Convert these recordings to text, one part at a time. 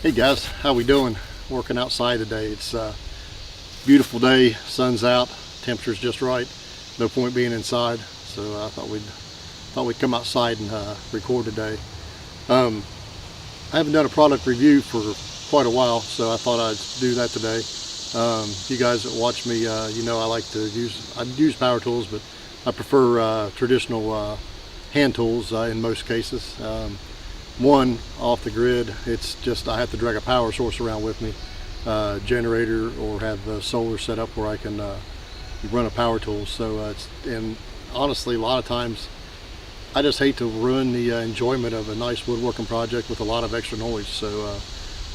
Hey guys, how we doing? Working outside today. It's a beautiful day, sun's out, temperature's just right. No point being inside, so I thought we'd come outside and record today. I haven't done a product review for quite a while, so I thought I'd do that today. You guys that watch me, you know I like to use power tools, but I prefer traditional hand tools in most cases. One, off the grid, it's just I have to drag a power source around with me, generator, or have solar set up where I can run a power tool. So and honestly, a lot of times I just hate to ruin the enjoyment of a nice woodworking project with a lot of extra noise. So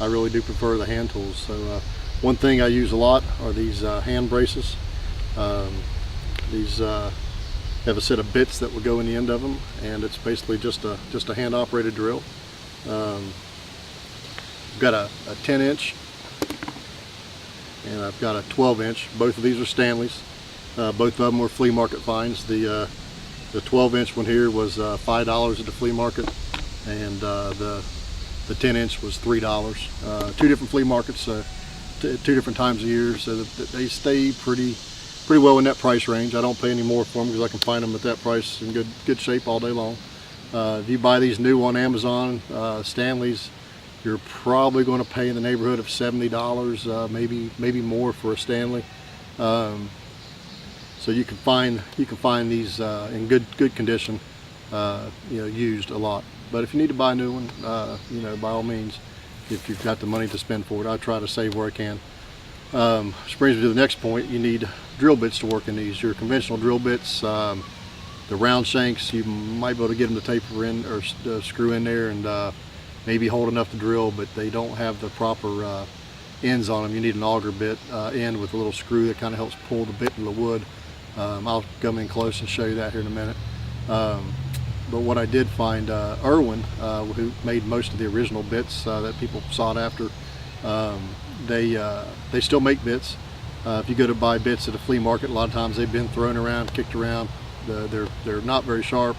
I really do prefer the hand tools. So one thing I use a lot are these hand braces. These have a set of bits that will go in the end of them, and it's basically just a hand operated drill. I've got a 10-inch and I've got a 12-inch. Both of these are Stanleys. Both of them were flea market finds. The 12-inch one here was $5 at the flea market, and the 10-inch was $3. Two different flea markets, two different times a year, so that they stay pretty well in that price range. I don't pay any more for them because I can find them at that price in good shape all day long. If you buy these new on Amazon, Stanleys, you're probably going to pay in the neighborhood of $70, maybe more for a Stanley. So you can find these in good condition, used a lot. But if you need to buy a new one, by all means, if you've got the money to spend for it, I try to save where I can. Which brings me to the next point. You need drill bits to work in these. Your conventional drill bits, the round shanks, you might be able to get them to taper in or screw in there and maybe hold enough to drill, but they don't have the proper ends on them. You need an auger bit end with a little screw that kind of helps pull the bit into the wood. I'll come in close and show you that here in a minute. But what I did find, Irwin, who made most of the original bits that people sought after, they still make bits. If you go to buy bits at a flea market, a lot of times they've been thrown around, kicked around. They're not very sharp.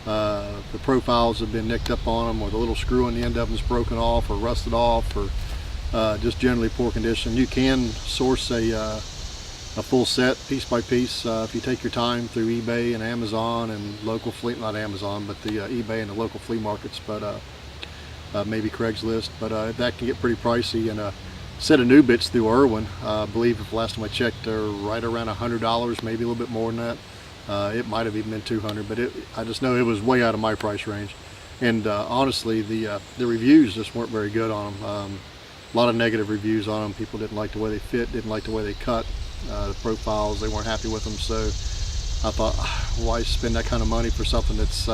The profiles have been nicked up on them, or the little screw on the end of them is broken off or rusted off, or just generally poor condition. You can source a full set piece by piece if you take your time through eBay and Amazon and local flea, not Amazon, but the eBay and the local flea markets, but maybe Craigslist. But that can get pretty pricey. And a set of new bits through Irwin, I believe if last time I checked, they're right around $100, maybe a little bit more than that. It might have even been $200, but I just know it was way out of my price range. And honestly, the reviews just weren't very good on them. A lot of negative reviews on them. People didn't like the way they fit, didn't like the way they cut, the profiles, they weren't happy with them. So I thought, why spend that kind of money for something that's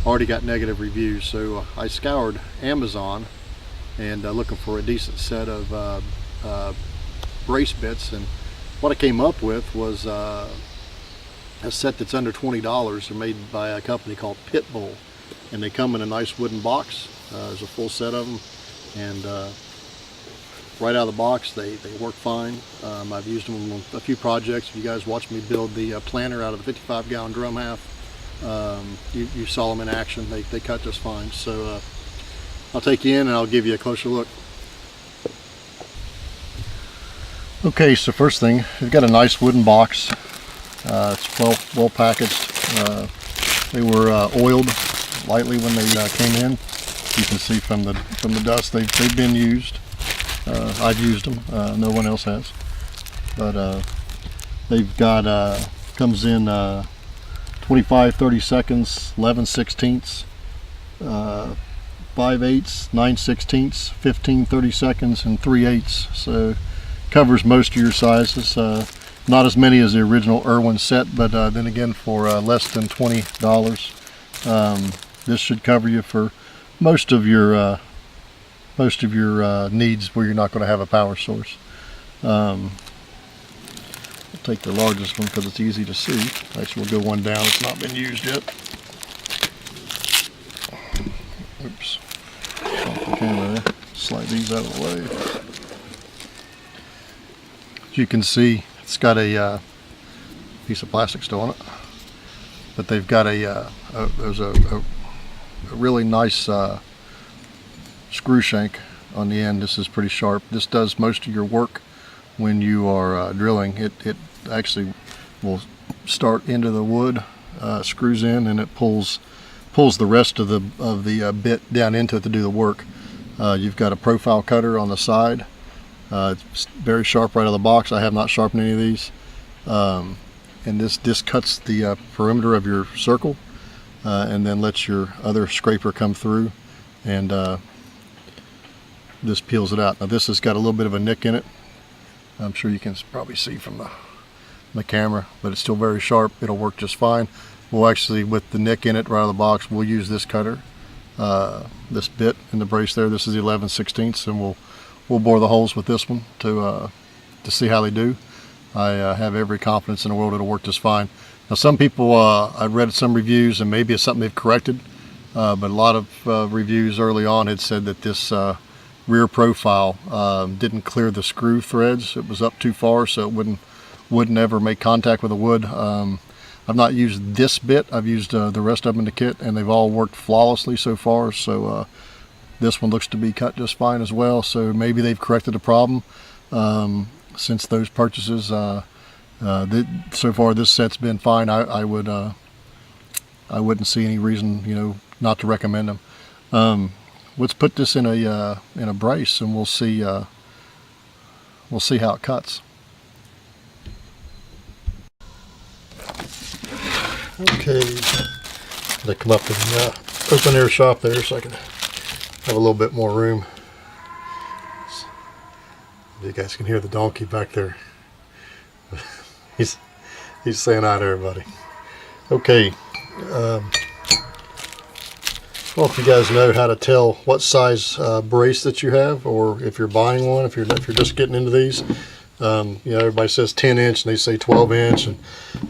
already got negative reviews? So I scoured Amazon and looking for a decent set of brace bits, and what I came up with was a set that's under $20. They're made by a company called Pitbull, and they come in a nice wooden box. There's a full set of them, and right out of the box they work fine. I've used them on a few projects. If you guys watch me build the planter out of the 55-gallon drum half, you saw them in action. They cut just fine. So I'll take you in and I'll give you a closer look. Okay, so first thing, we've got a nice wooden box. It's well packaged. They were oiled lightly when they came in. You can see from the dust they've been used. I've used them. No one else has. But they've got comes in 25 30-seconds, 11/16, 5/8, 9/16, 15 30-seconds, and 3/8. So covers most of your sizes. Not as many as the original Irwin set, but then again, for less than $20, this should cover you for most of your needs where you're not going to have a power source. I'll take the largest one because it's easy to see. Actually, we'll go one down. It's not been used yet. Oops. Off the camera there. Slide these out of the way. As you can see, it's got a piece of plastic still on it, but they've got there's a really nice screw shank on the end. This is pretty sharp. This does most of your work when you are drilling. It actually will start into the wood, screws in, and it pulls the rest of the bit down into it to do the work. You've got a profile cutter on the side. It's very sharp right out of the box. I have not sharpened any of these. And this cuts the perimeter of your circle, and then lets your other scraper come through, and this peels it out. Now this has got a little bit of a nick in it. I'm sure you can probably see from the camera, but it's still very sharp. It'll work just fine. We'll actually, with the nick in it right out of the box, we'll use this cutter, this bit in the brace there. This is the 11/16, and we'll bore the holes with this one to see how they do. I have every confidence in the world it'll work just fine. Now some people, I've read some reviews, and maybe it's something they've corrected, but a lot of reviews early on had said that this rear profile didn't clear the screw threads. It was up too far, so it wouldn't ever make contact with the wood. I've not used this bit. I've used the rest of them in the kit, and they've all worked flawlessly so far. So this one looks to be cut just fine as well. So maybe they've corrected the problem since those purchases. So far this set's been fine. I wouldn't see any reason, not to recommend them. Let's put this in a brace, and we'll see how it cuts. Okay, I come up in the open air shop there so I can have a little bit more room. You guys can hear the donkey back there. He's saying hi to everybody. Okay. Well, if you guys know how to tell what size brace that you have, or if you're buying one, if you're just getting into these, everybody says 10-inch and they say 12-inch, and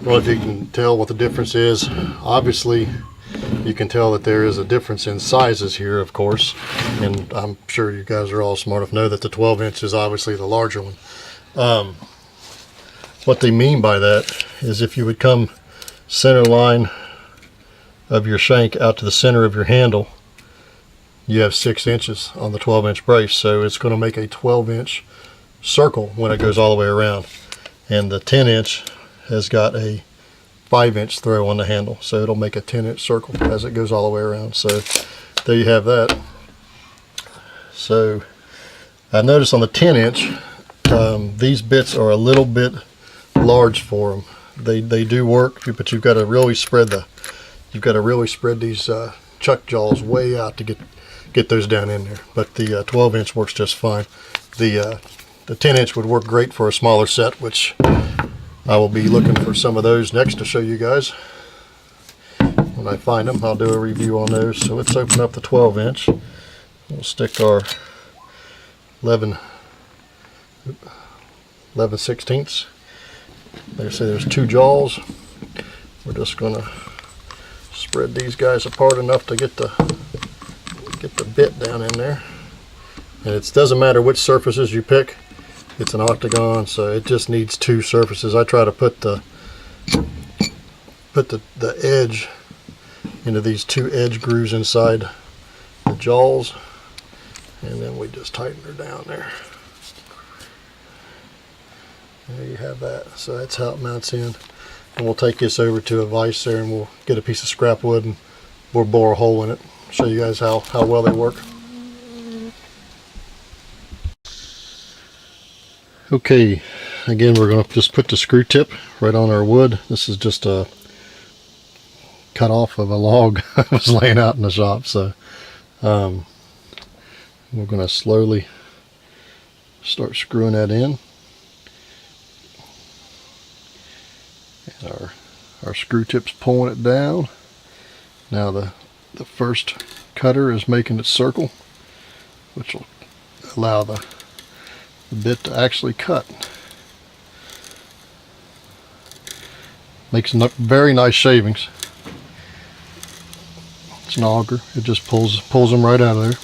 well, if you can tell what the difference is, obviously you can tell that there is a difference in sizes here, of course, and I'm sure you guys are all smart enough to know that the 12-inch is obviously the larger one. What they mean by that is if you would come center line of your shank out to the center of your handle, you have 6 inches on the 12-inch brace, so it's going to make a 12-inch circle when it goes all the way around, and the 10-inch has got a 5-inch throw on the handle, so it'll make a 10-inch circle as it goes all the way around. So there you have that. So I noticed on the 10-inch, these bits are a little bit large for them. They do work, but you've got to really spread these chuck jaws way out to get those down in there. But the 12-inch works just fine. The 10-inch would work great for a smaller set, which I will be looking for some of those next to show you guys. When I find them, I'll do a review on those. So let's open up the 12-inch. We'll stick our 11/16. Like I say, there's 2 jaws. We're just going to spread these guys apart enough to get the bit down in there. And it doesn't matter which surfaces you pick. It's an octagon, so it just needs 2 surfaces. I try to put the edge into these 2 edge grooves inside the jaws, and then we just tighten her down there. There you have that. So that's how it mounts in. And we'll take this over to a vise there, and we'll get a piece of scrap wood and we'll bore a hole in it. Show you guys how well they work. Okay, again, we're going to just put the screw tip right on our wood. This is just a cut off of a log I was laying out in the shop. So we're going to slowly start screwing that in. And our screw tip's pulling it down. Now the first cutter is making its circle, which will allow the bit to actually cut. Makes very nice shavings. It's an auger. It just pulls them right out of there.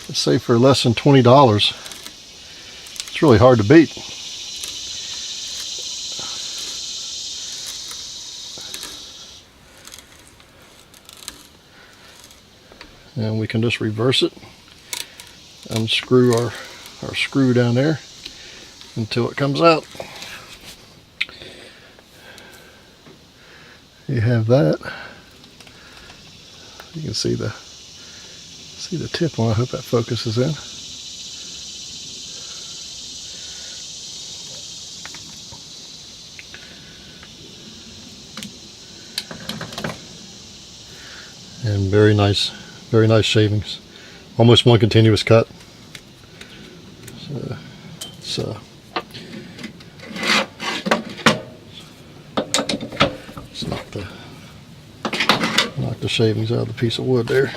Let's say for less than $20, it's really hard to beat. and we can just reverse it, unscrew our screw down there until it comes out. You have that. You can see the tip on. I hope that focuses in. And very nice shavings. Almost one continuous cut. So let's knock the shavings out of the piece of wood there.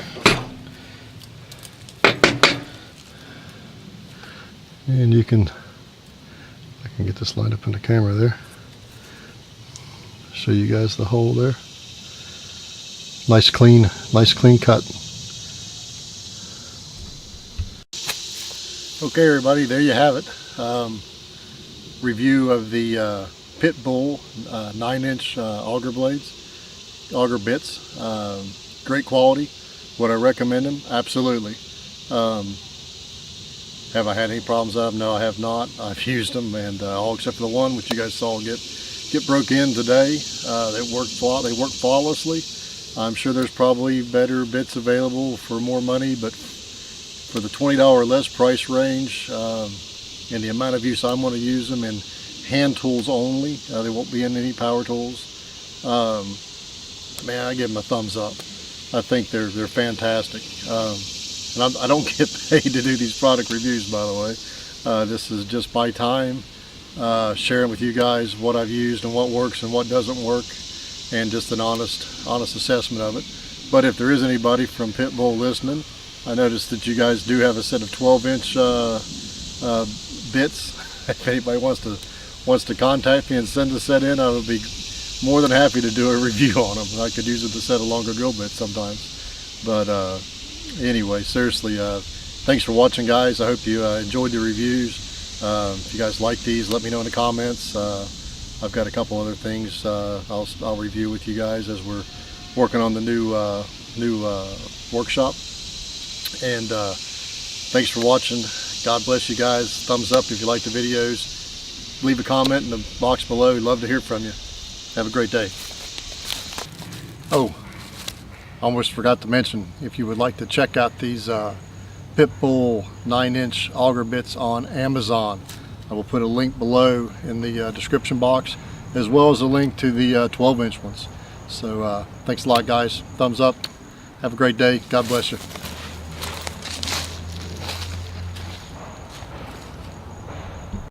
And I can get this lined up in the camera there. Show you guys the hole there. Nice clean cut. Okay, everybody, there you have it. Review of the Pitbull 9-inch auger bits. Great quality. Would I recommend them? Absolutely. Have I had any problems with them? No, I have not. I've used them, and all except for the one which you guys saw get broke in today. They work flawlessly. I'm sure there's probably better bits available for more money, but for the $20 or less price range and the amount of use I'm going to use them in hand tools only, they won't be in any power tools. Man, I give them a thumbs up. I think they're fantastic. And I don't get paid to do these product reviews, by the way. This is just my time sharing with you guys what I've used and what works and what doesn't work, and just an honest assessment of it. But if there is anybody from Pitbull listening, I noticed that you guys do have a set of 12-inch bits. If anybody wants to contact me and send a set in, I would be more than happy to do a review on them. I could use it to set a longer drill bit sometimes. But anyway, seriously, thanks for watching, guys. I hope you enjoyed the reviews. If you guys like these, let me know in the comments. I've got a couple other things I'll review with you guys as we're working on the new workshop. And thanks for watching. God bless you guys. Thumbs up if you like the videos. Leave a comment in the box below. We'd love to hear from you. Have a great day. Oh, almost forgot to mention, if you would like to check out these Pitbull 9-inch auger bits on Amazon, I will put a link below in the description box, as well as a link to the 12-inch ones. So thanks a lot, guys. Thumbs up. Have a great day. God bless you.